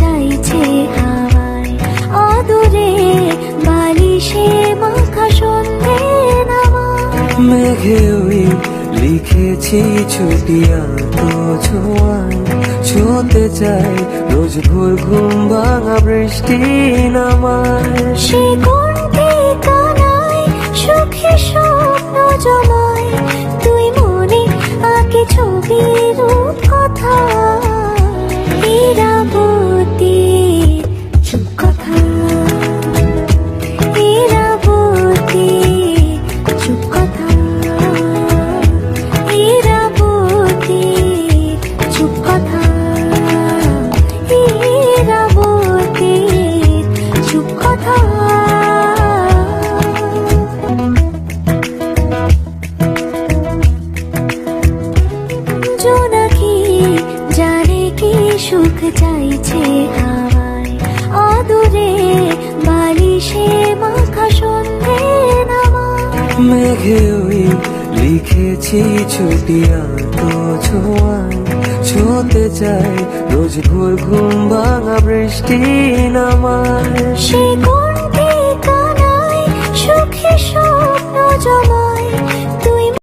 চাইছে হাওয়ায়, অদূরে বালিশে মাখা সন্ধে নামা। মেঘে ওই লিখেছি ছুটিয়া তো ছোঁয়ায়, ছুঁতে চাই রোজ ভোর ঘুম ভাঙা বৃষ্টি নামায়। সে কোনটি কানায় সুখে স্বপ্ন জমায়, তুই মনে আঁকে ছবি রূপ কথা। ইরাবতী চুপ কথা, ইরাবতী চুপ কথা, ইরাবতী চুপ কথা, ইরাবতী চুপ কথা। জোনাকি জানে কি সুখ চাইছে হাওয়ায়, অদূরে বালিশে মাখা সন্ধে নামা। মেঘে ওই লিখেছি ছুটিয়া তো ছোঁয়ায়, ছুঁতে চাই রোজ ভোর ঘুম ভাঙা বৃষ্টি নামায়। সে কোনটি কানায় সুখে স্বপ্ন জমায়,